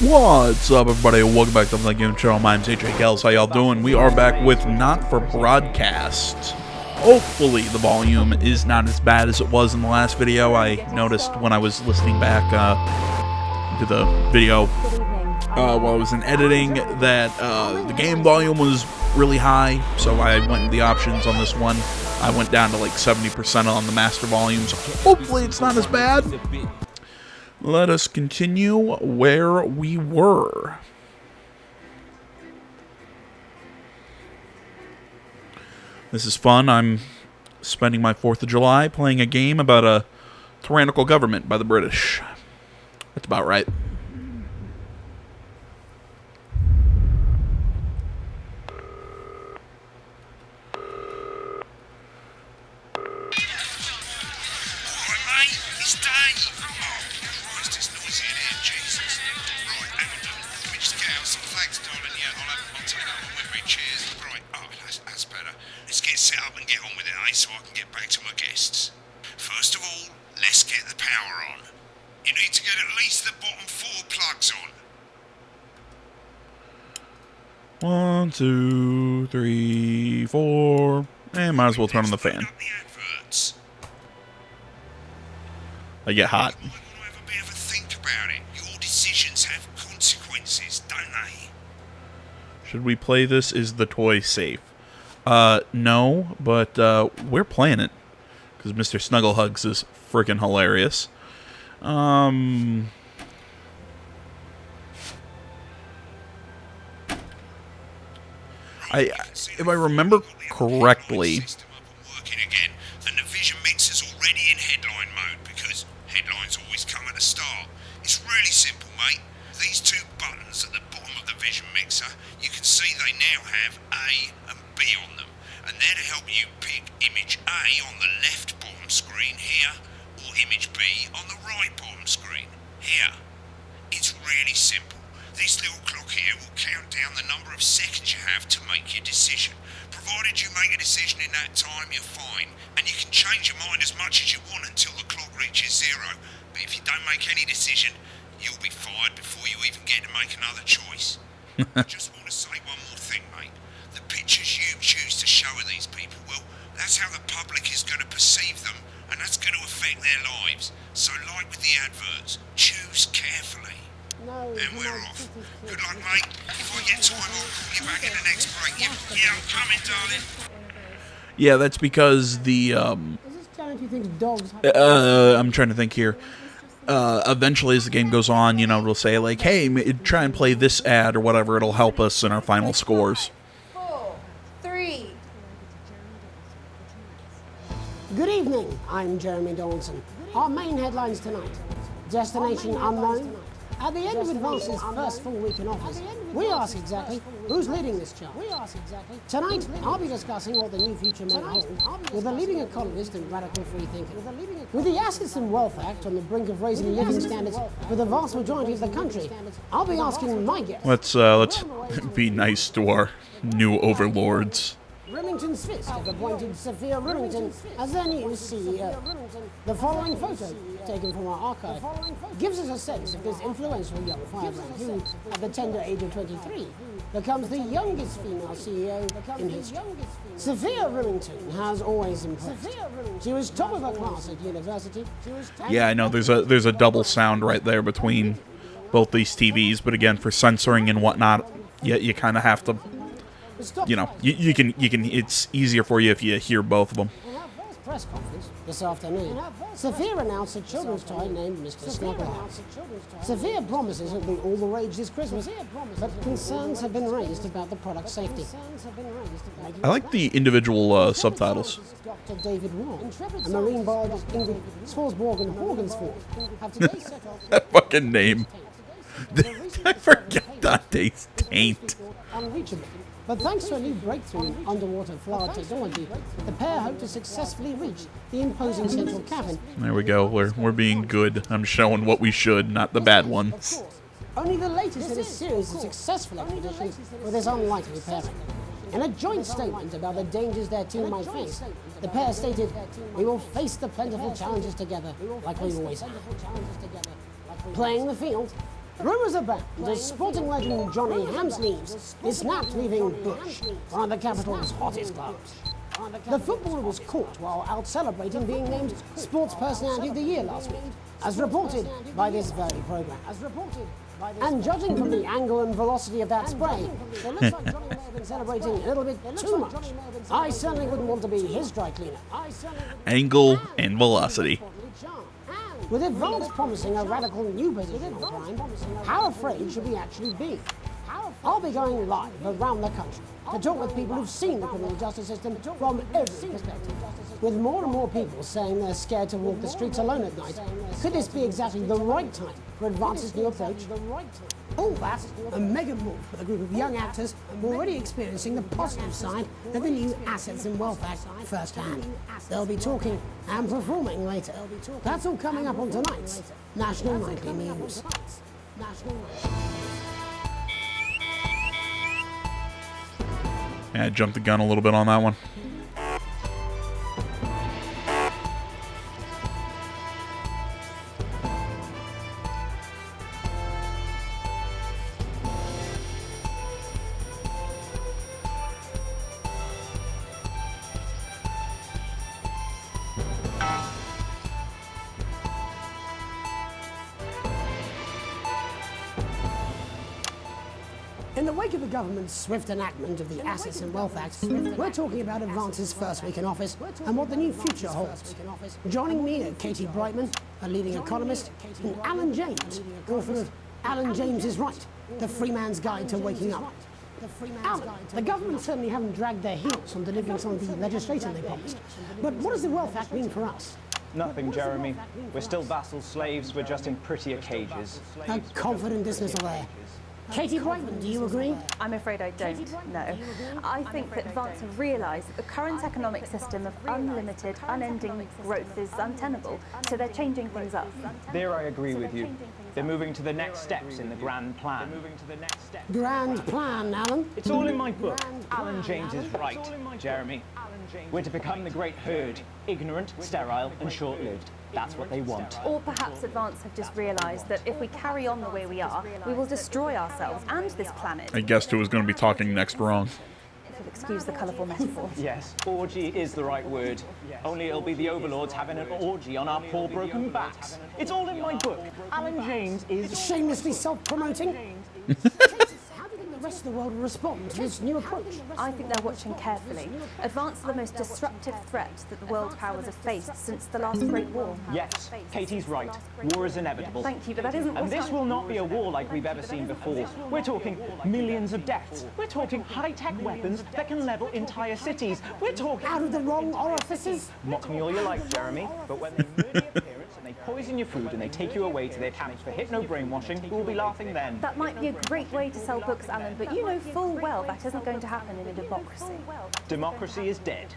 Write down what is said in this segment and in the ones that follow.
What's up, everybody? Welcome back to the Game Channel. My name's AJ Gels. How y'all doing? We are back with Not For Broadcast. Hopefully the volume is not as bad as it was in the last video. I noticed when I was listening back to the video while I was in editing that the game volume was really high, so I went in the options on this one. I went down to like 70% on the master volume, so hopefully it's not as bad. Let us continue where we were. This is fun. I'm spending my 4th of July playing a game about a tyrannical government by the British. That's about right. Let's get set up and get on with it, so I can get back to my guests. First of all, let's get the power on. You need to get at least the bottom 4 plugs on. 1, 2, 3, 4. And might as well turn on the fan. Up the adverts. I get hot. You might want to have a bit of a think about it. Your decisions have consequences, don't they? Should we play this? Is the toy safe? No, but we're playing it because Mr. Snugglehugs is freaking hilarious. If I remember correctly, Working again, then the Vision Mixer's already in headline mode because headlines always come at the start. It's really simple, mate. These 2 buttons at the bottom of the Vision Mixer, you can see they now have A and B on them, and they're to help you pick image A on the left bottom screen here, or image B on the right bottom screen here. It's really simple. This little clock here will count down the number of seconds you have to make your decision. Provided you make a decision in that time, you're fine, and you can change your mind as much as you want until the clock reaches 0. But if you don't make any decision, you'll be fired before you even get to make another choice. I just want to say one more thing, mate. The pictures you choose to show of these people, well, that's how the public is going to perceive them, and that's going to affect their lives. So like with the adverts, choose carefully. And we're off. Good luck, mate. If I get time, I'll call you back in the next break. Yeah, I'm coming, darling. yeah, that's because the I'm trying to think here. Eventually, as the game goes on, you know, it'll say like, "Hey, try and play this ad or whatever. It'll help us in our final scores." 4, 3. Good evening, I'm Jeremy Dawson. Our main headlines tonight. Destination unknown. At the end of Advance's first full week in office, we ask exactly who's leading this charge. Tonight, I'll be discussing what the new future may hold with a leading economist and radical free thinker. With the Assets and Wealth Act on the brink of raising living standards for the vast majority of the country, I'll be asking my guests. Let's be nice to our new overlords. Remington Smith have appointed Sophia Remington as their new CEO. The following photo, taken from our archive, gives us a sense of this influential young firebrand who, at the tender age of 23, becomes the youngest female CEO in history. Sophia Remington has always impressed. She was top of her class at university. Yeah, I know there's a double sound right there between both these TVs, but again, for censoring and whatnot, you kind of have to. You know, you can. It's easier for you if you hear both of them. In her first press conference this afternoon, Sophia announced a children's toy named Mr. Snugglehugs. Sophia promises it'll be all the rage this Christmas, but concerns have been raised about the product's safety. I like the individual subtitles. Dr. David Wong, a marine biologist Ingrid Swarsborg Horgensford, have today set off That fucking name. I forget Dante's taint. unreachable. But thanks to a new breakthrough in underwater flower technology, the pair hope to successfully reach the imposing central cabin. There we go. We're being good. I'm showing what we should, not the bad ones. Only the latest in a series of successful expeditions for this unlikely pairing. In a joint statement about the dangers their team might face, the pair stated, "We will face the plentiful challenges together like we always have. Playing the field, Rumours abound as sporting legend Johnny Hamsleeves is snapped leaving Bush, one of the capital's hottest clubs. The footballer was caught while out celebrating being named Sports Personality of the Year last week, as reported by this very programme. And judging from the angle and velocity of that spray, it looks like Johnny may have been celebrating a little bit too much. I certainly wouldn't want to be his dry cleaner. Angle and velocity. With advance promising a radical new position on crime, how afraid should we actually be? I'll be going live around the country to talk with people who've seen the criminal justice system from every perspective. With more and more people saying they're scared to walk the streets alone at night, could this be exactly the right time for Advance's new approach? All that and mega more for a group of young actors already experiencing the positive side of the new Assets and Wealth Act firsthand. They'll be talking and performing later. That's all coming up on tonight's National Nightly News. Yeah, I jumped the gun a little bit on that one. In the wake of the government's swift enactment of the Assets and Wealth Act, we're talking about Advance's first week in office and what the new future holds. Joining me are Katie Brightman, a leading economist, and Alan James, author of Alan James is Right, The Free Man's Guide to Waking Up. Alan, the government certainly haven't dragged their heels on delivering some of the legislation they promised. But what does the Wealth Act mean for us? Nothing, Jeremy. We're still vassal slaves, we're just in prettier cages. A confident dismissal there. Katie Brightman, do you agree? I'm afraid I don't, no. I think that Advance have realised that the current economic system of unlimited, unending growth is untenable, so they're changing things up. There I agree with you. They're moving to the next steps in the grand plan. Grand plan, Alan. It's all in my book. Alan James is Right, Jeremy. We're to become the great herd, ignorant, sterile, and short-lived. That's what they want. Or perhaps Advance have just realised that if we carry on the way we are, we will destroy ourselves and this planet. I guessed who was going to be talking next wrong. If you'll excuse the colourful metaphor. Yes, orgy is the right word. Only it'll be the overlords having an orgy on our poor broken backs. It's all in my book. Alan James is... Shamelessly self-promoting? How do you think the rest of the world will respond to this new approach? I think they're watching carefully. Advance are the most disruptive threat that the world powers have faced since the last Great War. Yes, Katie's right. War is inevitable. Thank you, but that isn't And this will not be a war like we've ever seen before. We're talking millions of deaths. We're talking high-tech weapons that can level entire cities. We're talking... Out of the wrong orifices? Mock me all you like, Jeremy, but when they murder your parents and they poison your food and they take you away to their camps for hypno-brainwashing, who will be laughing then? That might be a great way to sell books, Alan, but you know full well that isn't going to happen in a democracy. Democracy is dead.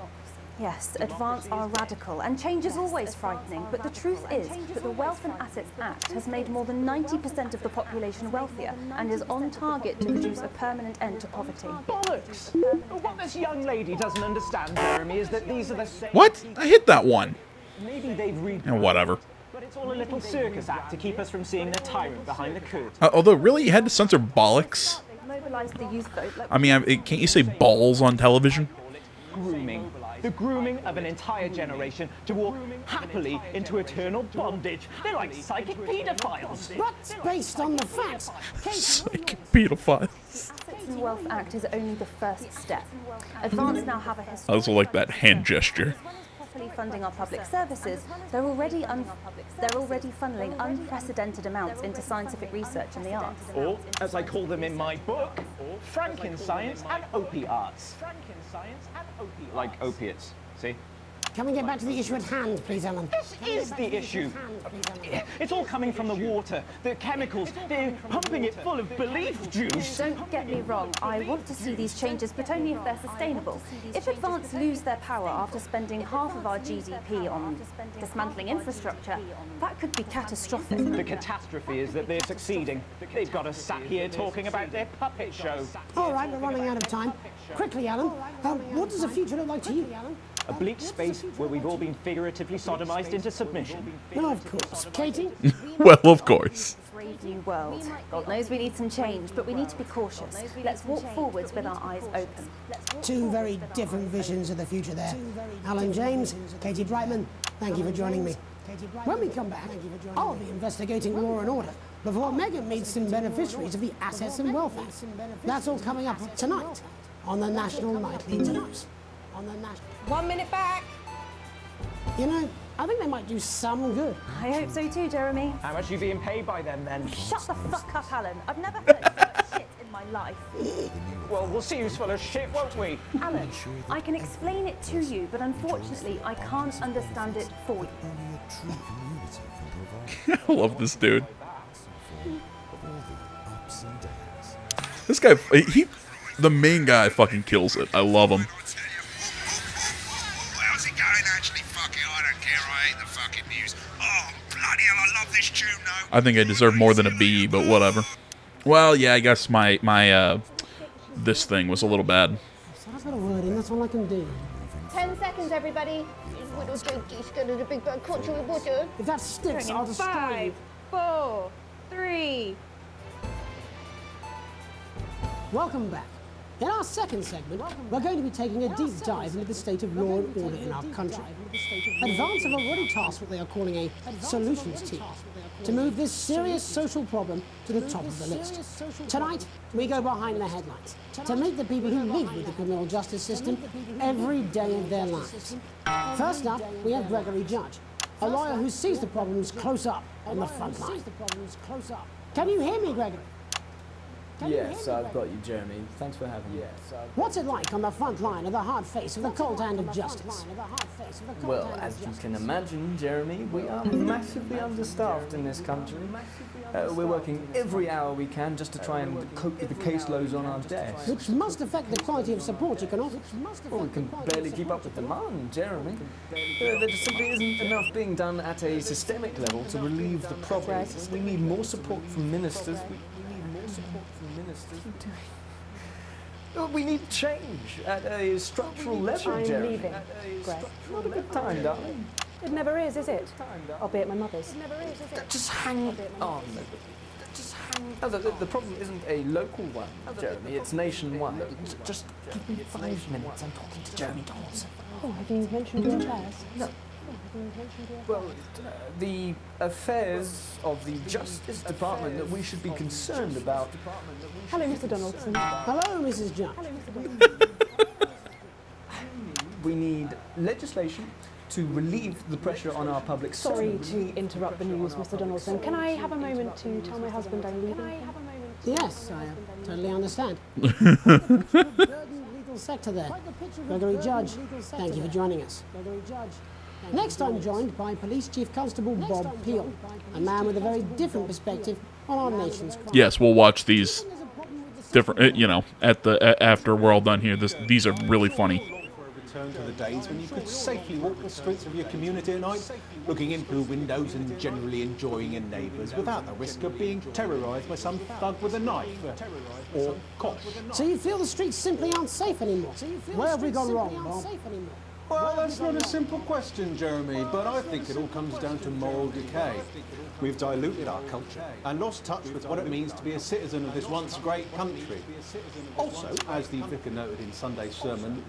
Yes, Advance are radical, and change is always frightening, but the truth is that the Wealth and Assets Act has made more than 90% of the population wealthier and is on target to produce a permanent end to poverty. Bollocks! What this young lady doesn't understand, Jeremy, is that these are the same... What? I hit that one. Maybe they've read... And whatever. But it's all a little circus act to keep us from seeing the tyrant behind the curtain. Although, really, you had to censor bollocks? Mobilise the youth vote. I mean, can't you say balls on television? Grooming. The grooming of an entire generation to walk happily into eternal bondage. They're like psychic pedophiles. But based on the facts, Psychic pedophiles. Assets and Wealth Act is only the first step. Advance now have a I history. also like that hand gesture. Properly funding our public services, they're already funneling unprecedented amounts into scientific research and the arts. Or, as I call them in my book, Frankenscience and opiates. Like opiates, see? can we get back to the issue at hand, please, Alan? This is the issue. It's all coming from the water, the chemicals. They're pumping it full of belief juice. Don't get me wrong, I want to see these changes, but only if they're sustainable. If Advance lose their power after spending half of our GDP on dismantling infrastructure, that could be catastrophic. The catastrophe is that they're succeeding. They've got us sat here talking about their puppet show. All right, we're running out of time. Quickly, Alan, what does the future look like to you? A bleak space where we've all been figuratively sodomized into submission. Well, of course. Katie? Well, of course. brave new world. God knows we need some change, but we need to be cautious. Let's walk forwards with our eyes open. Two very different visions of the future there. Alan James, Katie Brightman, thank you for joining me. When we come back, I'll be investigating law and order before Megan meets some beneficiaries of the Assets and Wealth Act. That's all coming up tonight on the National Nightly News. 1 minute back. You know, I think they might do some good. I hope so too, Jeremy. How much are you being paid by them then? Shut the fuck up, Alan. I've never heard so much shit in my life. Well, we'll see who's full of shit, won't we? Alan, I can explain it to you, but unfortunately, I can't understand it for you. I love this dude. This guy, the main guy fucking kills it. I love him. How's it going actually? Fuck it, I don't care. I hate the fucking news. Oh, bloody hell, I love this tune though. I think I deserve more than a B, but whatever. Well, yeah, I guess my this thing was a little bad. So I've got a word in, that's all I can do. 10 seconds, everybody. If that sticks, I'll destroy you. 5, 4, 3. Welcome back. In our second segment, we're going to be taking a deep dive into the state of law and order in our country. Advance have already tasked what they are calling a solutions team to move this serious social problem to the top of the list. Tonight, we go behind the headlines to meet the people who live with the criminal justice system every day of their lives. First up, we have Gregory Judge, a lawyer who sees the problems close up on the front line. Can you hear me, Gregory? Yes, I've got you, Jeremy. Thanks for having me. What's it like on the front line of the hard face of the cold hand of justice? Well, as you can imagine, Jeremy, we are massively understaffed in this country. We're working every hour we can just to try and cope with the caseloads on our desk. Which must affect the quality of support you can offer. Well, we can barely keep up with demand, Jeremy. There just simply isn't enough being done at a systemic level to relieve the problem. We need more support from ministers. We need change at a structural level, I'm Jeremy. leaving, Greg. Not a good time, darling. It never is it? I'll be at my mother's. Just hang on. Just hang on. The problem isn't a local one, Jeremy. It's nationwide. Just give me 5 minutes. I'm talking to Jeremy Donaldson. Oh, have you mentioned your affairs? No. Well, the affairs of the Justice Department that we should be concerned about. Hello, Mr. Donaldson. Hello, Mrs. Judge. We need legislation to relieve the pressure on our public Sorry servants. to interrupt the news, Mr. Donaldson. Can I have a moment to tell my husband I'm leaving? Yes, I totally understand. Legal sector there. Gregory Judge, thank you for joining us. Next, I'm joined by Police Chief Constable Bob Peel, a man with a very different perspective on our nation's crime. Yes, we'll watch these different, at the after we're all done here. These are really funny. Return to the days when you could safely walk the streets of your community at night, looking in through windows and generally enjoying your neighbours without the risk of being terrorised by some thug with a knife or cop. So you feel the streets simply aren't safe anymore? Where have we gone wrong, Bob? Well, that's not a simple question, Jeremy, but I think it all comes down to moral decay. We've diluted our culture and lost touch with what it means to be a citizen of this once great country. Also, as the vicar noted in Sunday's sermon,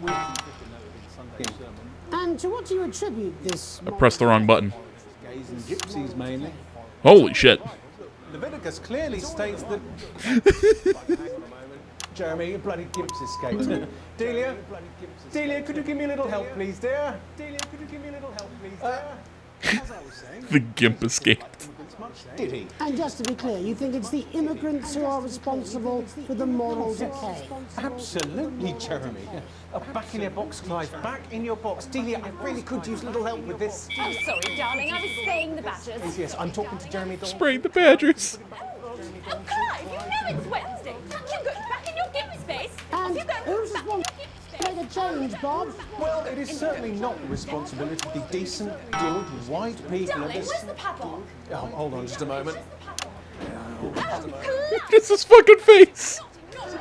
And to what do you attribute this? I pressed the wrong button. gays and gypsies mainly. Holy shit. Leviticus clearly states that... Jeremy, your bloody gimps escaped. Delia, could you give me a little help, please, dear? As I was saying, The gimp escaped. did he? And just to be clear, you think it's the immigrants who are responsible for the moral decay? Absolutely, Jeremy. Back in your box, Clive. Back in your box. Delia, I really could use a little help with this. I'm sorry, darling. I was saying the badgers. Yes, I'm talking to Jeremy Dawson. Sprayed the Badgers. Oh, Clive, you know it's Wednesday. Can't you go back in your gimpy space? And You go who's back in your responsible gimpy for the change, Bob? Well, it is certainly not the responsibility of the decent, good, white people of Darling, this... where's the padlock? Oh, hold on just a moment. Oh, Clive! It's his fucking face.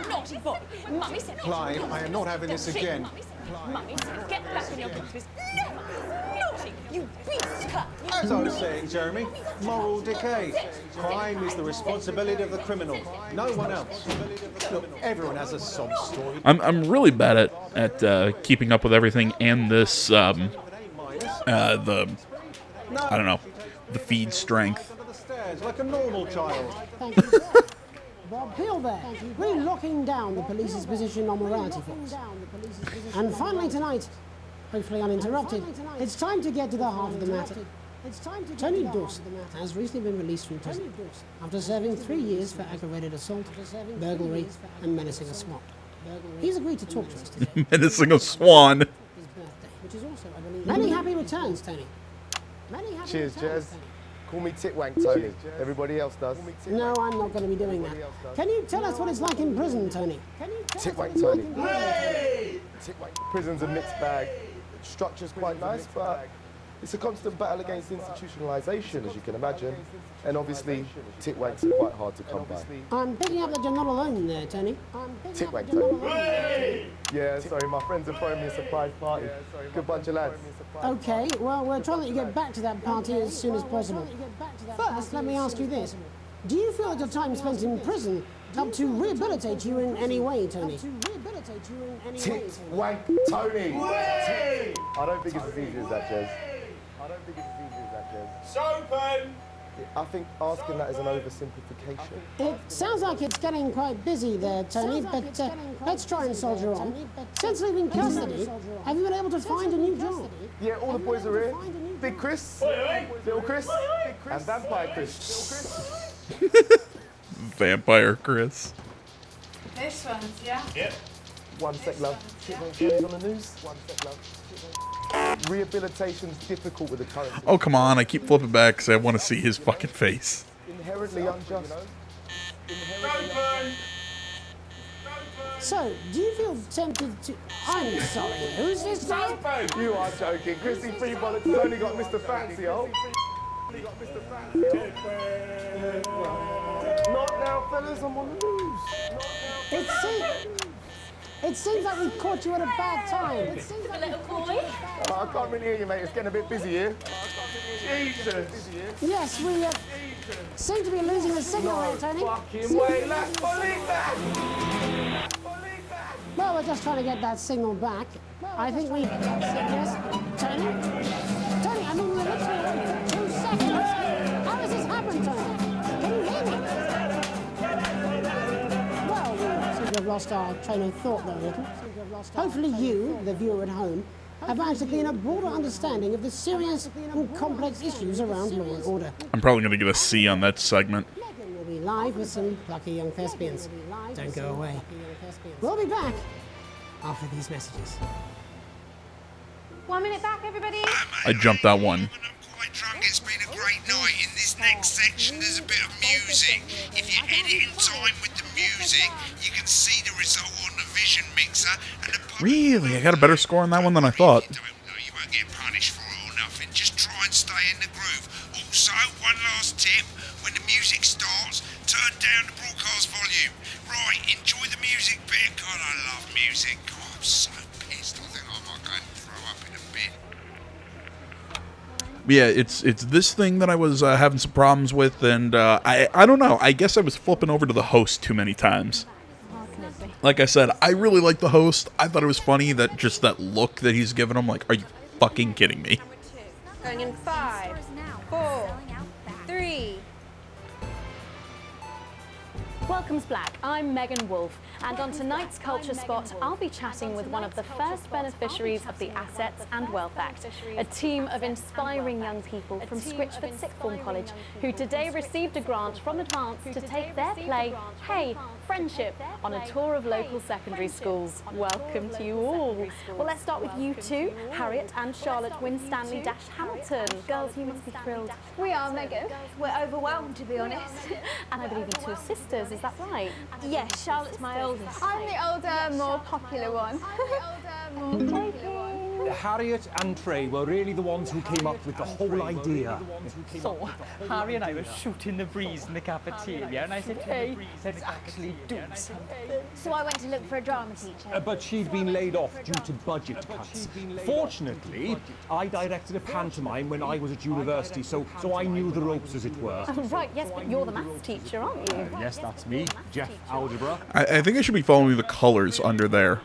Naughty boy. Mummy said... Clive, I am not having this again. Mummy said, get back in your gimpy space. Never. Naughty. You beast cut! As I was saying, Jeremy, moral decay. Crime is the responsibility of the criminal, no one else. Look, everyone has a sob story. I'm really bad at keeping up with everything and this the I don't know, the feed strength. Under the stairs like a normal child. Thank you, sir. Bob Hill there, really locking down the police's position on morality force. And finally tonight, hopefully uninterrupted, it's time to get to the heart of the matter. Tony Dawson has recently been released from prison after serving 3 years for aggravated assault, burglary, and menacing a swan. He's agreed to talk to us today. Menacing a swan. His birthday, which is also, I believe, many happy returns, Tony. Many happy Cheers, returns, Jez. Tony. Call me Titwank, Tony. Everybody else does. No, I'm not going to be doing that. Can you tell us what it's like in prison, Tony? Titwank, Tony. Titwank. Prison's a mixed bag. Structure's quite nice, but it's a constant battle against institutionalization, as you can imagine. And obviously, Titwanks are quite hard to come by. I'm picking up that you're not alone there, Tony. Titwank, Tony. Yeah, sorry, my friends are throwing me a surprise party. Good bunch of lads. Okay, well, we're trying to let you get back to that party as soon as possible. First, let me ask you this. Do you feel that your time spent in prison helped to rehabilitate you in any way, Tony? Titwank, Tony. I don't think it's as easy as that, Jez. I don't think it's as easy as that, Jez. Soapin! I think asking that is an oversimplification. It sounds like it's getting quite busy there, Tony, but let's try and soldier on. Since leaving custody, have you been able to find a new job? Yeah, all the boys are here. Big Chris, Little Chris, and Vampire Chris. Vampire Chris. This one's, yeah? Yep. One sec, love. Titwank on the news. One sec, love. Rehabilitation's difficult with the current. Oh, come on. I keep flipping back because I want to see his fucking face. Inherently unjust. So, do you feel tempted to... I'm sorry, who's this guy? You are joking. Chrissy Freebollocks has only got Mr. Fancy, oh. Not now, fellas. I'm on the news. It seems like we've caught you at a bad time. The little boy? I can't really hear you, mate. It's getting a bit busy here. Jesus. Yes, we seem to be losing the signal there, Tony. Fucking way. Let's police that. Well, we're just trying to get that signal back. I think we... Yes, Tony? Tony, I mean, we're literally on for 2 seconds. How does this happen, Tony? Can you hear me? Well, we seem to have lost our train of thought there a little. Hopefully you, the viewer at home, have managed to gain a broader understanding of the serious and complex issues around law and order. I'm probably going to get a C on that segment. We'll be live with some plucky young thespians. Don't go away. We'll be back after these messages. 1 minute back, everybody. I jumped that one. I'm quite drunk. It's been a great night. In this next section, there's a bit of music. If you edit in time with the music, you can see the result on the Vision Mixer. And the Really? I got a better score on that one than I thought. You won't get punished for it or nothing. Just try and stay in the groove. Also, one last tip. When the music starts, turn down the broadcast volume. Right, enjoy the music bit. God, I love music. God, I'm so pissed. I think I might go and throw up in a bit. Yeah, it's this thing that I was having some problems with, and I don't know. I guess I was flipping over to the host too many times. Like I said, I really like the host. I thought it was funny that just that look that he's giving him. Like, are you fucking kidding me? Going in 5, 4, 3. Welcome's Black. I'm Megan Wolf, and on tonight's Culture Spot, I'll be chatting with one of the first beneficiaries of the Assets and Wealth Act, a team of inspiring young people from Scritchford Sixth Form College who today received a grant from Advance to take their play, Hey, Friendship, on a tour of local secondary schools. Welcome to you all. Well, let's start with you two, Harriet and Charlotte Winstanley-Hamilton. Girls, you must be thrilled. We are, Megan. We're overwhelmed, to be honest. And I believe you two are sisters, is that right? Yes, Charlotte's my oldest. I'm the older, more popular one. Harriet and Trey were really the ones who came up with the whole idea. So, Harry and I were shooting the breeze in the cafeteria, and I said, hey, let's actually do something. So I went to look for a drama teacher. But she'd been laid off due to budget cuts. Fortunately, I directed a pantomime when I was at university, so I knew the ropes, as it were. Oh, right, yes, but you're the maths teacher, aren't you? Yes, that's me, Jeff Algebra. I think I should be following the colors under there.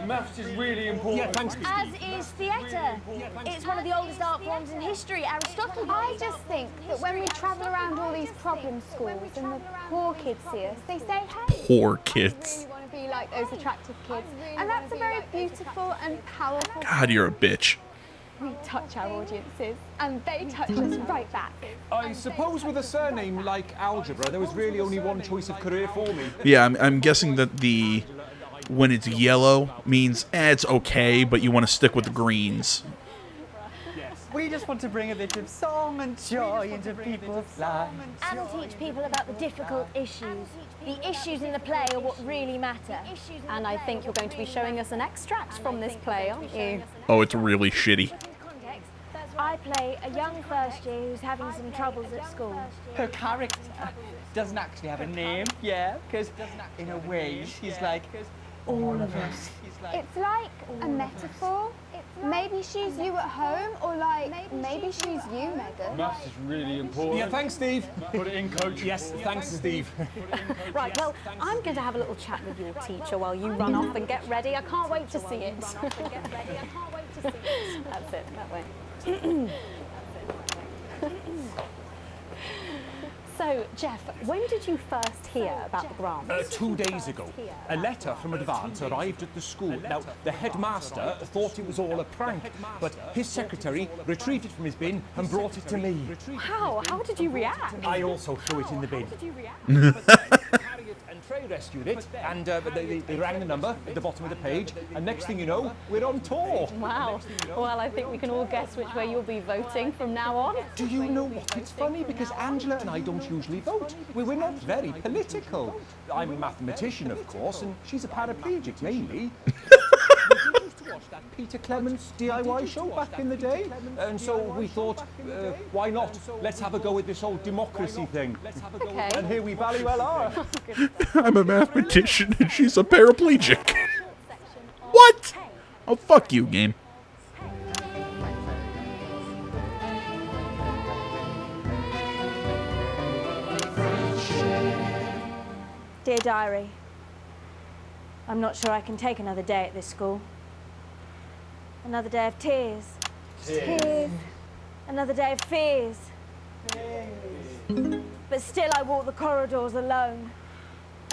Maths is really important. Yeah, thanks, Steve. As is theatre. It's one of the oldest art forms in history. Aristotle. I just think that when we travel around all these problem schools and the poor kids see us, they say, hey, Poor I kids. really want to be like those attractive kids. And that's a very beautiful and powerful God, you're a bitch. We touch our audiences, and they touch us right back. I suppose with a surname like Algebra, there was really only one choice of career for me. Yeah, I'm guessing that when it's yellow means it's okay, but you want to stick with the greens. We just want to bring a bit of song and joy into people's lives. And teach people about the difficult issues. The issues in the play are what really matter. And I think you're going to be showing us an extract from this play, aren't you? Oh, it's really shitty. I play a young first year who's having some troubles at school. Her character doesn't actually have a name, yeah, because in a way she's like all of us. It's like a metaphor. Maybe she's you at home, or like maybe she's you, Megan. Maths is really important. Yeah, thanks, Steve. Put it in, Coach. Yes, thanks, Steve. Right, well, I'm going to have a little chat with your teacher while you run off and get ready. I can't wait to see it. That's it, that way. So, Jeff, when did you first hear about the grant? 2 days ago, a letter from Advance arrived at the school. Now, the headmaster thought it was all a prank, but his secretary retrieved it from his bin and brought it to me. How? How did you react? I also threw it in the bin. How did you react? Harriet and Trey rescued it, and they rang the number at the bottom of the page, and next thing you know, we're on tour. Wow. Well, I think we can all guess which way you'll be voting from now on. Do you know what? It's funny because Angela and I don't usually vote. We're not very political. I'm a mathematician, of course, and she's a paraplegic, mainly. We used to watch that Peter Clements DIY show back in the day, and so we thought, why not? Let's have a go with this whole democracy thing. Okay. And here we bally well are. I'm a mathematician and she's a paraplegic. What? Oh, fuck you, game. Dear Diary, I'm not sure I can take another day at this school. Another day of tears. Tears. Another day of fears. But still I walk the corridors alone.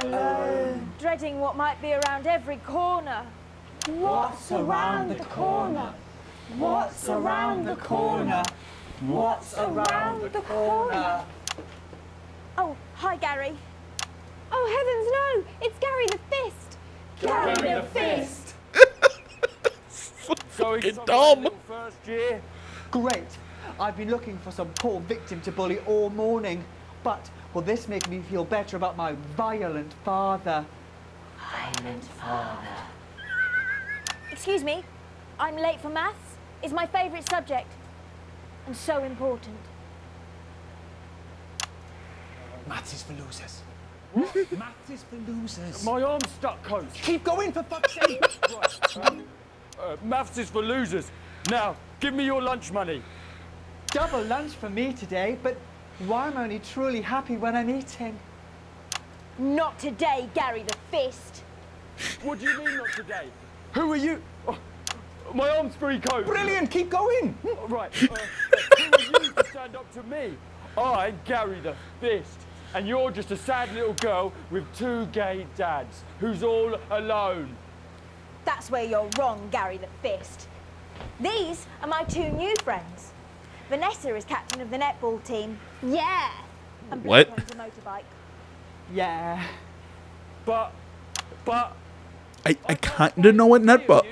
Alone. Dreading what might be around every corner. What's around the corner? What's around the corner? What's around the corner? Oh, hi Gary. Oh heavens no! It's Gary the Fist! Gary the Fist! So it's dumb. First year. Great. I've been looking for some poor victim to bully all morning, but will this make me feel better about my violent father? Violent father. Excuse me, I'm late for maths. It's my favourite subject. And so important. Maths is for losers. Maths is for losers. My arm's stuck, Coach. Keep going, for fuck's sake. Maths is for losers. Now, give me your lunch money. Double lunch for me today, but why am I only truly happy when I'm eating? Not today, Gary the Fist. What do you mean not today? Who are you? Oh, my arm's free, Coach. Brilliant, keep going. Right. Who are you to stand up to me? I'm Gary the Fist. And you're just a sad little girl with 2 gay dads who's all alone. That's where you're wrong, Gary the Fist. These are my 2 new friends. Vanessa is captain of the netball team. Yeah. And What? Blake owns a motorbike. Yeah. But I kind of know what netball...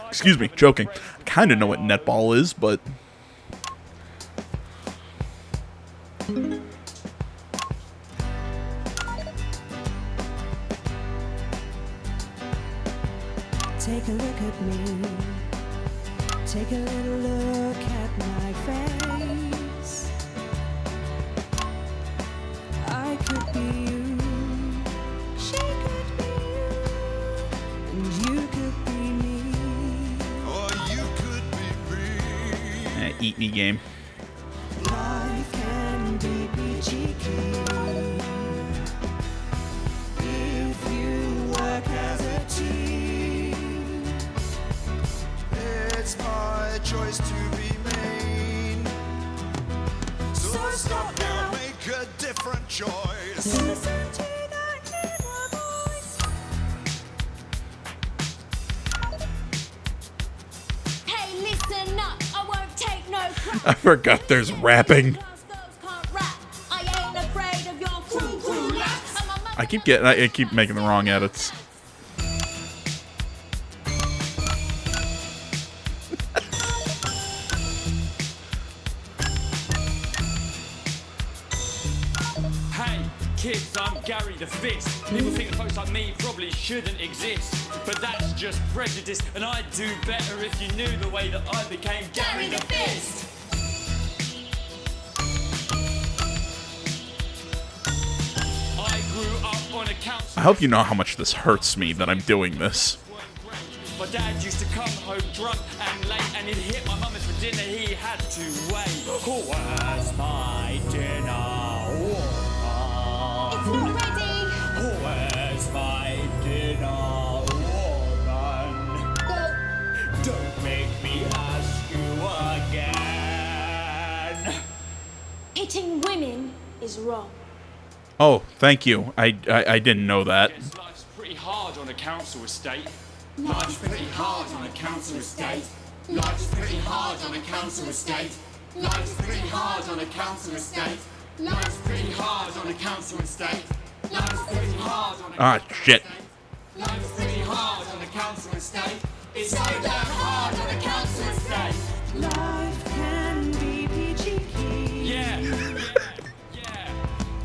Excuse me, joking. Kind of know what netball is, but... Take a look at me. Take a little look at my face. I could be you, she could be you, and you could be me. Or you could be me. Eat me game. Life can be peachy keen if you work as a team. It's my choice to be mean. So stop now, make a different choice. Listen to that inner voice. Hey, listen up, I won't take no crap. I forgot there's rapping. I ain't afraid of your crew laps. I keep making the wrong edits. Hey, kids, I'm Gary the Fist. People think that folks like me probably shouldn't exist. But that's just prejudice, and I'd do better if you knew the way that I became Gary the Fist. I grew up on a council. I hope you know how much this hurts me that I'm doing this. My dad used to come home drunk and late, and he'd hit my mum for dinner, he had to wait. Where's my dinner? It's not ready. Where's my dinner, woman? Don't make me ask you again. Hitting women is wrong. Oh, thank you. I didn't know that. Guess life's pretty hard on a council estate. Life's pretty hard on a council estate. Life's pretty hard on a council estate. Life's pretty hard on a council estate. Life's pretty hard on a council estate. Life's pretty hard on a Ah, shit. Life's pretty hard on a council estate. It's so damn hard on a council estate. Life can be peachy keen. Yeah.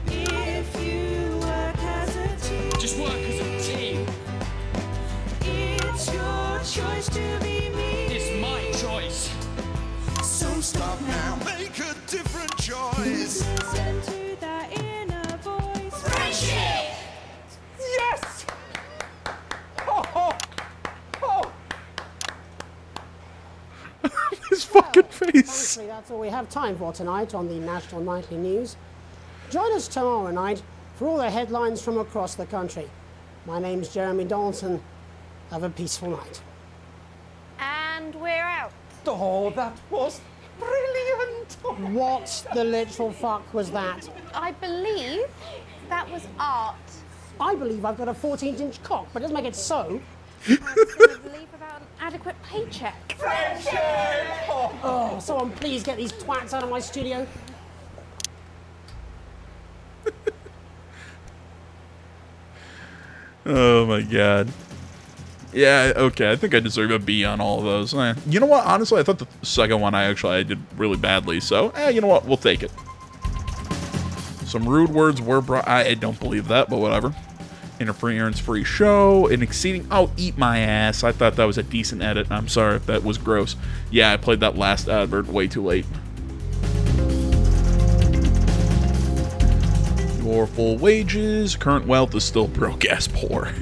If you work as a team. Just work as a team. It's your choice to be me. It's my choice. So stop now, make a different choice. Listen to that inner voice. Friendship! Yes! Oh, oh. His fucking face. Honestly, that's all we have time for tonight on the National Nightly News. Join us tomorrow night for all the headlines from across the country. My name's Jeremy Donaldson. Have a peaceful night. And we're out. Oh, that was brilliant. What the literal fuck was that? I believe that was art. I believe I've got a 14-inch cock, but it doesn't make it so. I still believe about an adequate paycheck. Oh, someone please get these twats out of my studio. Oh my god. Yeah, okay, I think I deserve a B on all of those. You know what, honestly, I thought the second one I did really badly, so, you know what, we'll take it. Some rude words were brought, I don't believe that, but whatever. Interference-free show, and exceeding, oh, eat my ass. I thought that was a decent edit, I'm sorry if that was gross. Yeah, I played that last advert way too late. Your full wages, current wealth is still broke-ass poor.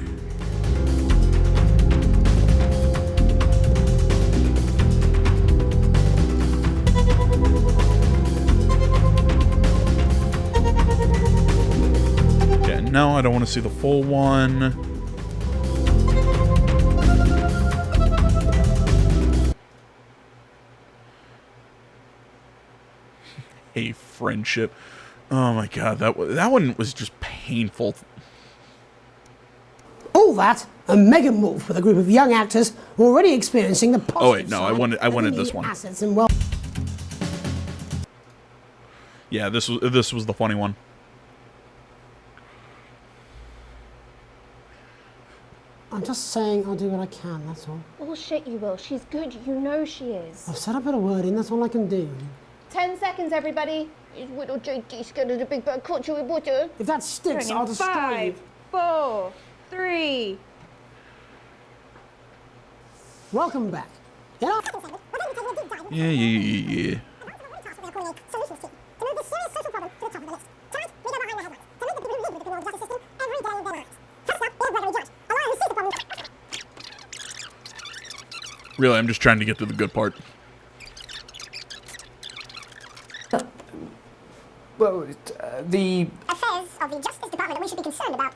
No, I don't want to see the full one. Hey, friendship. Oh my god, that one was just painful. All that, and Megan Wolf with a group of young actors who are already experiencing the positive Oh wait, no, I side wanted of this the one. assets and wealth. Yeah, this was the funny one. I'm just saying I'll do what I can, that's all. Bullshit, you will. She's good. You know she is. I've said a bit of word in, that's all I can do. 10 seconds, everybody. Is little JD scared of the big bad culture with water? If that sticks, I'll destroy you. 5, 4, 3. Welcome back. Yeah. Really, I'm just trying to get to the good part. Well, the affairs of the Justice Department that we should be concerned about.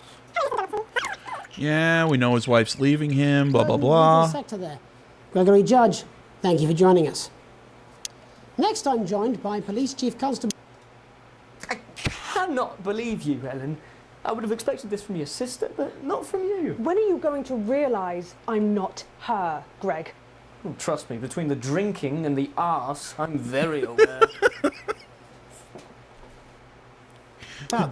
Yeah, we know his wife's leaving him, blah, blah, Legal blah. sector there. Gregory Judge, thank you for joining us. Next, I'm joined by Police Chief Constable. I cannot believe you, Helen. I would have expected this from your sister, but not from you. When are you going to realise I'm not her, Greg? Oh, trust me, between the drinking and the arse, I'm very aware.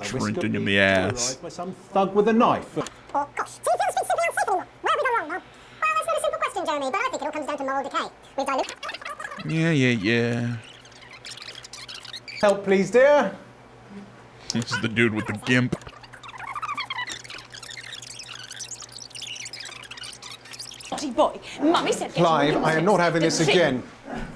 Drinking in the ass. By some thug with a knife. Oh, gosh. So you feel speak simply unsafe anymore. Where have we gone wrong now? Well, that's not a simple question, Jeremy, but I think it all comes down to moral decay. We've diluted... Yeah. Help, please, dear. This is the dude with the gimp. Naughty boy. Mummy said... Clive, I am not having this again.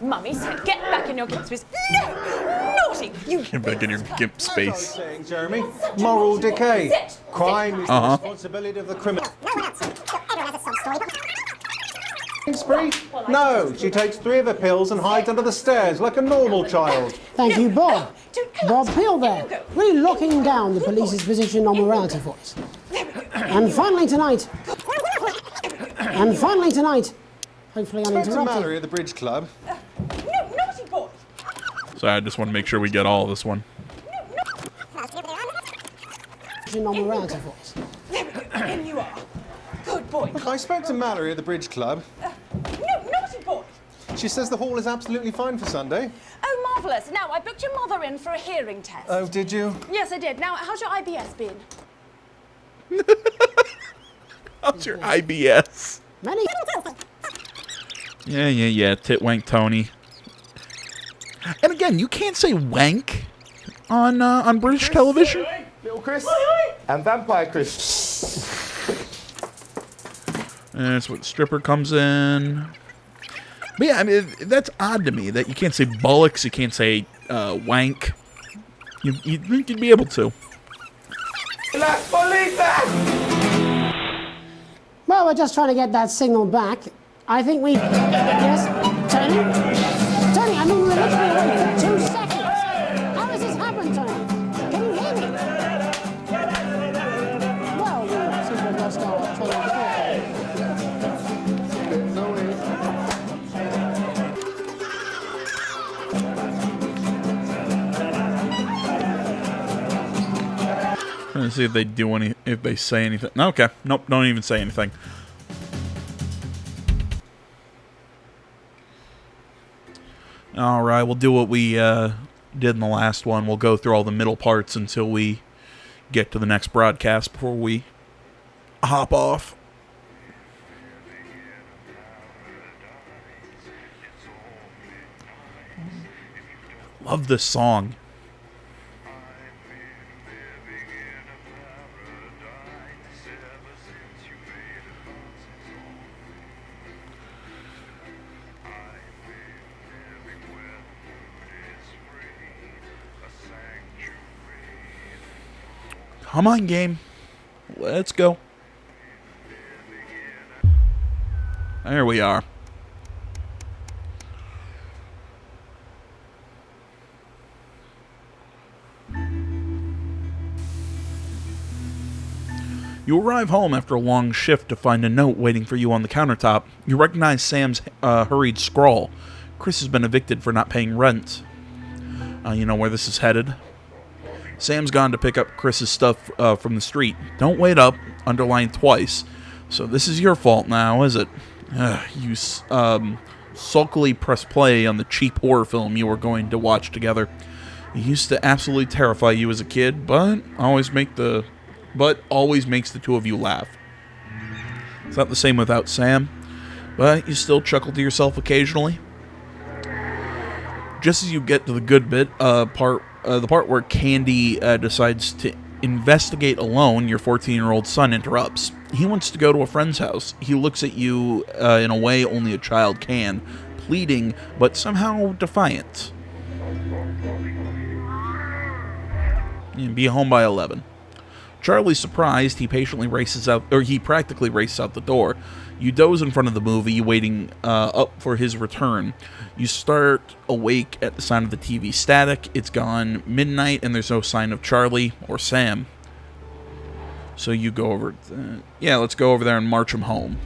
Mummy said, get back in your gimp space. No! Naughty! You... Get back in your gimp space. Saying, Jeremy, moral decay. Crime is the responsibility of the criminal. No one else. Everyone has a sob story, but... Spree? No, she takes 3 of her pills and hides under the stairs like a normal child. Thank you, Bob. Bob Peel there, really locking down the police's position on morality for us. And finally tonight, hopefully Spencer uninterrupted. Mallory at the Bridge Club. No, naughty boy! So I just want to make sure we get all of this one. Position on morality for us. And you are. Good boy. Look, I spoke to Mallory at the Bridge Club. No, naughty boy! She says the hall is absolutely fine for Sunday. Oh, marvellous. Now, I booked your mother in for a hearing test. Oh, did you? Yes, I did. Now, how's your IBS been? How's your IBS? Many. Yeah. Tit wank Tony. And again, you can't say wank on British television. Little Chris. And Vampire Chris. And that's what stripper comes in. But yeah, I mean, that's odd to me that you can't say bullocks, you can't say wank. You'd think you'd be able to. Well, we're just trying to get that signal back. I think we... Yes? Tony? Tony, I mean, we're literally away for 2 seconds. How has this happened, Tony? Can you hear me? Well, we seem to have lost our train of thought. Trying to see if they do if they say anything. Okay, nope, don't even say anything. All right, we'll do what we did in the last one. We'll go through all the middle parts until we get to the next broadcast before we hop off. Love this song. Come on, game. Let's go. There we are. You arrive home after a long shift to find a note waiting for you on the countertop. You recognize Sam's hurried scrawl. Chris has been evicted for not paying rent. You know where this is headed. Sam's gone to pick up Chris's stuff from the street. Don't wait up, underlined twice. So this is your fault now, is it? You sulkily press play on the cheap horror film you were going to watch together. It used to absolutely terrify you as a kid, but always makes the two of you laugh. It's not the same without Sam, but you still chuckle to yourself occasionally. Just as you get to the good bit, the part where Candy decides to investigate alone, your 14-year-old son interrupts. He wants to go to a friend's house. He looks at you in a way only a child can, pleading, but somehow defiant. And be home by 11. Charlie's surprised. He practically races out the door. You doze in front of the movie, waiting up for his return. You start awake at the sound of the TV static. It's gone midnight, and there's no sign of Charlie or Sam. So you go over... let's go over there and march him home.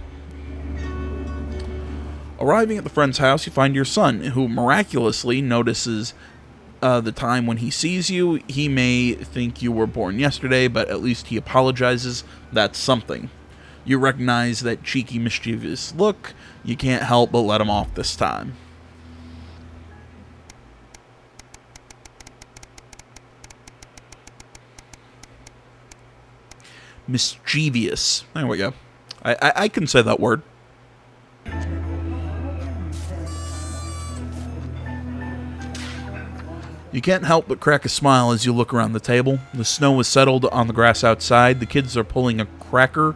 Arriving at the friend's house, you find your son, who miraculously notices the time when he sees you. He may think you were born yesterday, but at least he apologizes. That's something. You recognize that cheeky, mischievous look. You can't help but let him off this time. Mischievous. There we go. I can say that word. You can't help but crack a smile as you look around the table. The snow has settled on the grass outside. The kids are pulling a cracker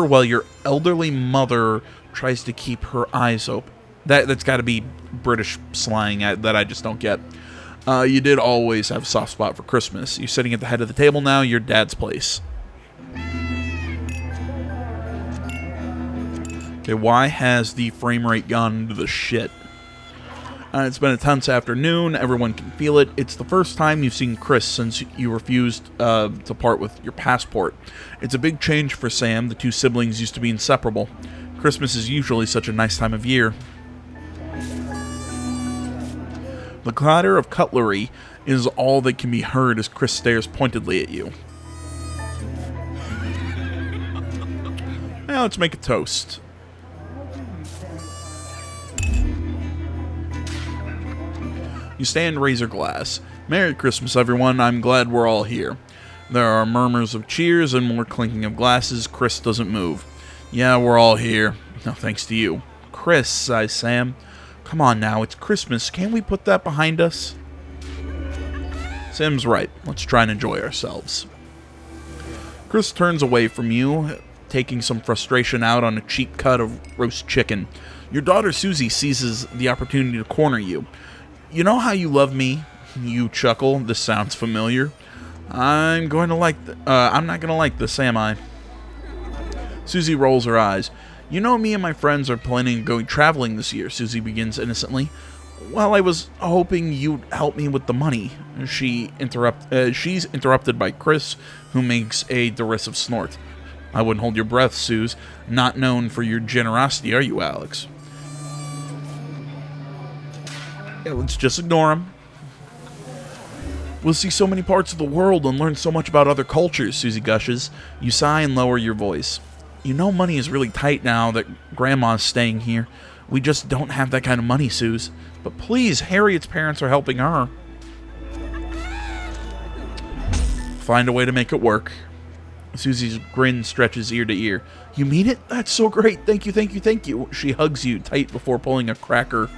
while your elderly mother tries to keep her eyes open. That's got to be British slang that I just don't get. You did always have a soft spot for Christmas. You're sitting at the head of the table now, your dad's place. Okay, why has the frame rate gone into the shit? It's been a tense afternoon. Everyone can feel it. It's the first time you've seen Chris since you refused to part with your passport. It's a big change for Sam. The two siblings used to be inseparable. Christmas is usually such a nice time of year. The clatter of cutlery is all that can be heard as Chris stares pointedly at you. Now let's make a toast. You stand and raise your glass. Merry Christmas, everyone. I'm glad we're all here. There are murmurs of cheers and more clinking of glasses. Chris doesn't move. Yeah, we're all here. No thanks to you. Chris, sighs Sam. Come on now, it's Christmas. Can't we put that behind us? Sam's right. Let's try and enjoy ourselves. Chris turns away from you, taking some frustration out on a cheap cut of roast chicken. Your daughter Susie seizes the opportunity to corner you. You know how you love me? You chuckle. This sounds familiar. I'm not gonna like this, am I? Susie rolls her eyes. You know me and my friends are planning on going traveling this year, Susie begins innocently. Well, I was hoping you'd help me with the money. She's interrupted by Chris, who makes a derisive snort. I wouldn't hold your breath, Suze. Not known for your generosity, are you, Alex? Yeah, let's just ignore him. We'll see so many parts of the world and learn so much about other cultures, Susie gushes. You sigh and lower your voice. You know money is really tight now that Grandma's staying here. We just don't have that kind of money, Suze. But please, Harriet's parents are helping her. Find a way to make it work. Susie's grin stretches ear to ear. You mean it? That's so great. Thank you, thank you, thank you. She hugs you tight before pulling a cracker.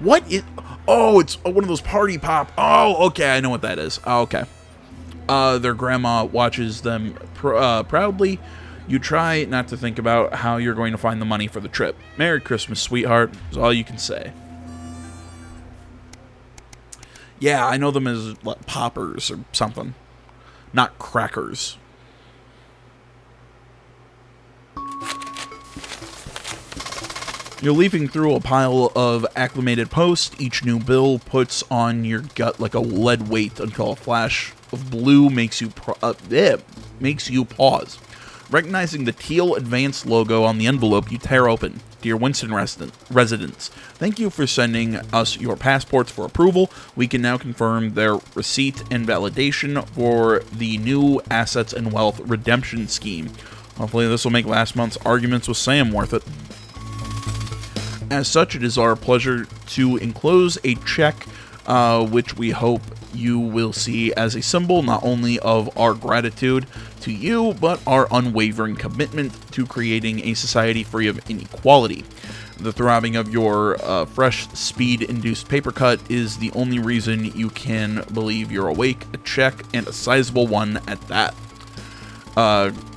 What is... Oh, it's one of those party pop. Oh, okay, I know what that is. Oh, okay. Their grandma watches them proudly. You try not to think about how you're going to find the money for the trip. Merry Christmas, sweetheart, is all you can say. Yeah, I know them as like, poppers or something. Not crackers. You're leafing through a pile of acclimated posts. Each new bill puts on your gut like a lead weight until a flash of blue makes you pause. Recognizing the teal Advance logo on the envelope, you tear open. Dear Winston residents, thank you for sending us your passports for approval. We can now confirm their receipt and validation for the new Assets and Wealth Redemption Scheme. Hopefully this will make last month's arguments with Sam worth it. As such, it is our pleasure to enclose a check, which we hope you will see as a symbol not only of our gratitude to you, but our unwavering commitment to creating a society free of inequality. The throbbing of your fresh, speed-induced paper cut is the only reason you can believe you're awake. A check, and a sizable one at that.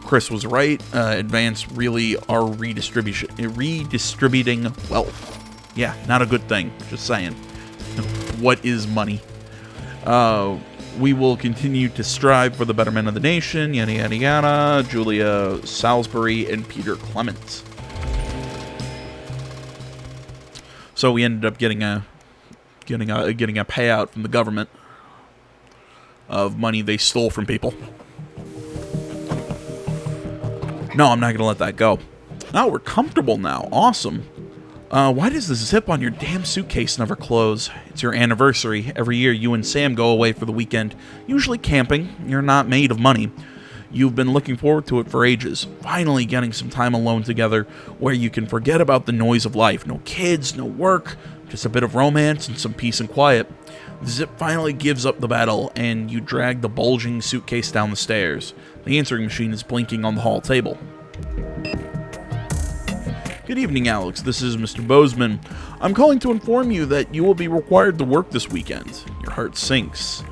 Chris was right. Advance really are redistributing wealth. Yeah, not a good thing. Just saying. What is money? We will continue to strive for the betterment of the nation. Yada yada yada. Julia Salisbury and Peter Clement. So we ended up getting a payout from the government of money they stole from people. No, I'm not going to let that go. Oh, we're comfortable now. Awesome. Why does the zip on your damn suitcase never close? It's your anniversary. Every year, you and Sam go away for the weekend, usually camping. You're not made of money. You've been looking forward to it for ages. Finally getting some time alone together where you can forget about the noise of life. No kids, no work, just a bit of romance and some peace and quiet. The zip finally gives up the battle, and you drag the bulging suitcase down the stairs. The answering machine is blinking on the hall table. Good evening, Alex. This is Mr. Bozeman. I'm calling to inform you that you will be required to work this weekend. Your heart sinks.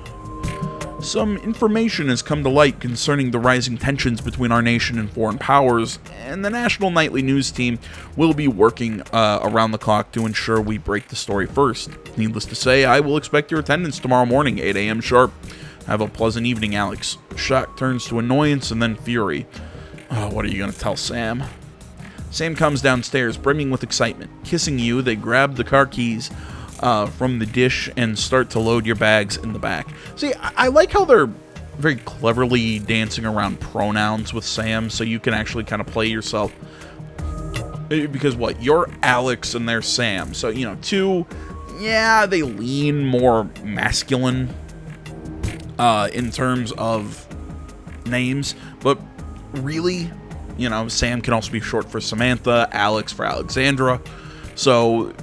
Some information has come to light concerning the rising tensions between our nation and foreign powers, and the National Nightly News team will be working around the clock to ensure we break the story first. Needless to say, I will expect your attendance tomorrow morning, 8 a.m. sharp. Have a pleasant evening, Alex. Shock turns to annoyance and then fury. Oh, what are you going to tell Sam? Sam comes downstairs, brimming with excitement. Kissing you, they grab the car keys from the dish and start to load your bags in the back. See, I like how they're very cleverly dancing around pronouns with Sam, so you can actually kind of play yourself. Because what? You're Alex and they're Sam. So, you know, two, yeah, they lean more masculine in terms of names, but really, you know, Sam can also be short for Samantha, Alex for Alexandra. So,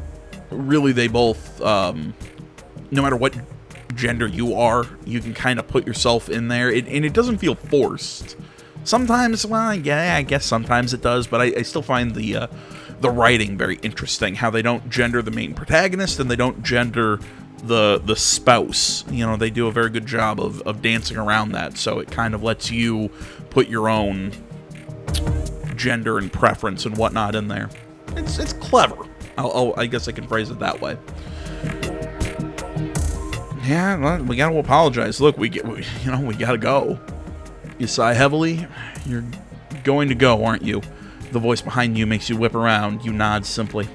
really, they both, no matter what gender you are, you can kind of put yourself in there, and it doesn't feel forced. Sometimes, well, yeah, I guess sometimes it does, but I still find the writing very interesting. How they don't gender the main protagonist, and they don't gender the spouse. You know, they do a very good job of dancing around that, so it kind of lets you put your own gender and preference and whatnot in there. It's clever. I guess I can phrase it that way. Yeah, well, we gotta apologize. Look, we gotta go. You sigh heavily. You're going to go, aren't you? The voice behind you makes you whip around. You nod simply.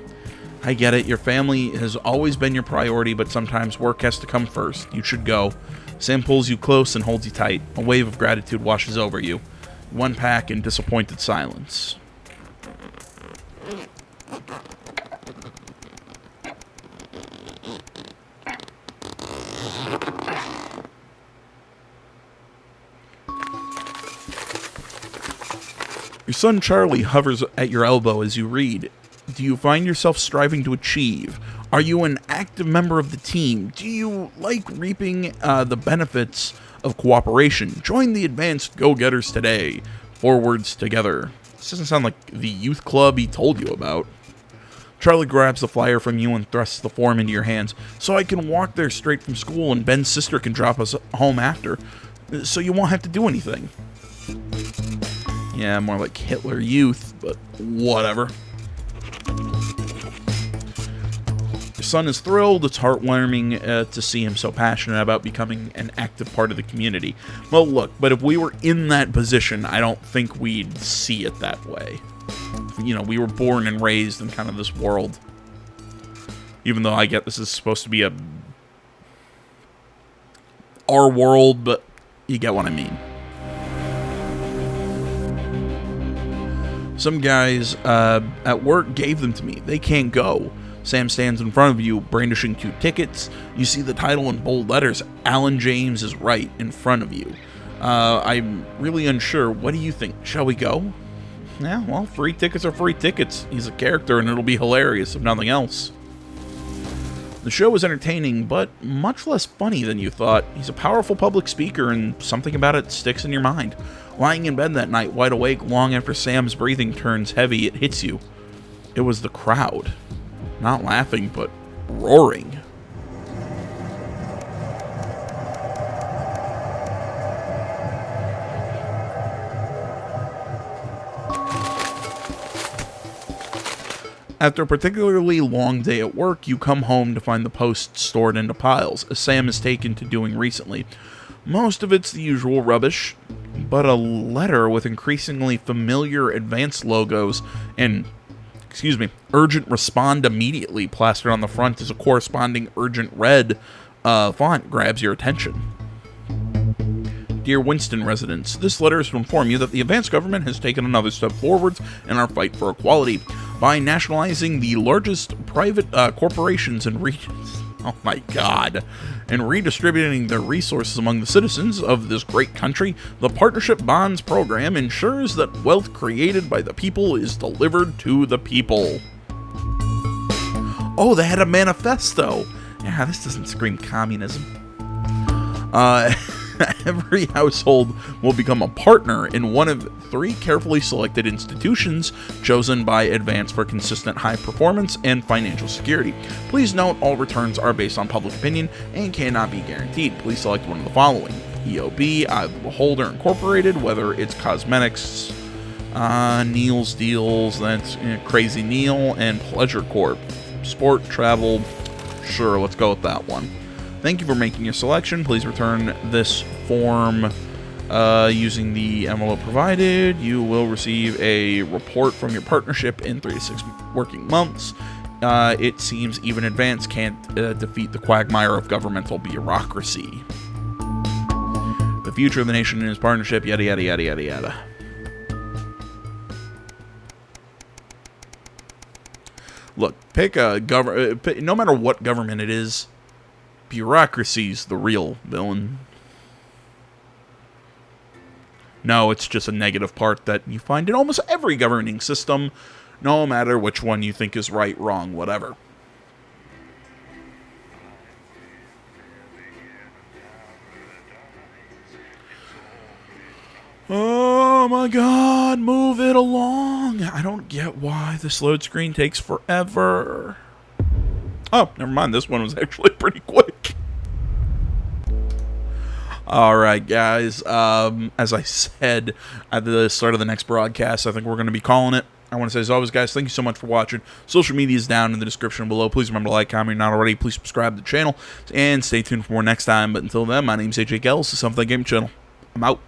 I get it. Your family has always been your priority, but sometimes work has to come first. You should go. Sam pulls you close and holds you tight. A wave of gratitude washes over you. You unpack in disappointed silence. Your son Charlie hovers at your elbow as you read. Do you find yourself striving to achieve? Are you an active member of the team? Do you like reaping the benefits of cooperation? Join the advanced go-getters today. Forwards together. This doesn't sound like the youth club he told you about. Charlie grabs the flyer from you and thrusts the form into your hands. So I can walk there straight from school and Ben's sister can drop us home after. So you won't have to do anything. Yeah, more like Hitler Youth, but whatever. Your son is thrilled. It's heartwarming to see him so passionate about becoming an active part of the community. Well, look, but if we were in that position, I don't think we'd see it that way. You know, we were born and raised in kind of this world. Even though I get this is supposed to be our world, but you get what I mean. Some guys at work gave them to me. They can't go. Sam stands in front of you, brandishing 2 tickets. You see the title in bold letters. Alan James is right in front of you. I'm really unsure. What do you think? Shall we go? Yeah, well, free tickets are free tickets. He's a character, and it'll be hilarious, if nothing else. The show was entertaining, but much less funny than you thought. He's a powerful public speaker, and something about it sticks in your mind. Lying in bed that night, wide awake, long after Sam's breathing turns heavy, it hits you. It was the crowd. Not laughing, but roaring. After a particularly long day at work, you come home to find the post stored into piles, as Sam has taken to doing recently. Most of it's the usual rubbish, but a letter with increasingly familiar advanced logos and, urgent respond immediately plastered on the front as a corresponding urgent red font grabs your attention. Dear Winston residents, this letter is to inform you that the advanced government has taken another step forwards in our fight for equality by nationalizing the largest private corporations and and redistributing their resources among the citizens of this great country. The Partnership Bonds program ensures that wealth created by the people is delivered to the people. Oh, they had a manifesto. Yeah, this doesn't scream communism. Every household will become a partner in one of 3 carefully selected institutions chosen by Advance for consistent high performance and financial security. Please note all returns are based on public opinion and cannot be guaranteed. Please select one of the following: EOB, Eye of the Beholder Incorporated, whether it's cosmetics, Neil's Deals, that's Crazy Neil, and Pleasure Corp. Sport, travel, sure, let's go with that one. Thank you for making your selection. Please return this form using the envelope provided. You will receive a report from your partnership in 3 to 6 working months. It seems even Advance can't defeat the quagmire of governmental bureaucracy. The future of the nation and its partnership, yada, yada, yada, yada, yada. Look, pick a government, no matter what government it is, bureaucracy's the real villain. No, it's just a negative part that you find in almost every governing system, no matter which one you think is right, wrong, whatever. Oh my god, move it along. I don't get why this load screen takes forever. Oh, never mind. This one was actually pretty quick. Alright, guys. As I said at the start of the next broadcast, I think we're going to be calling it. I want to say, as always, guys, thank you so much for watching. Social media is down in the description below. Please remember to like, comment, if not already. Please subscribe to the channel. And stay tuned for more next time. But until then, my name's AJ Gels. This is Something Game Channel. I'm out.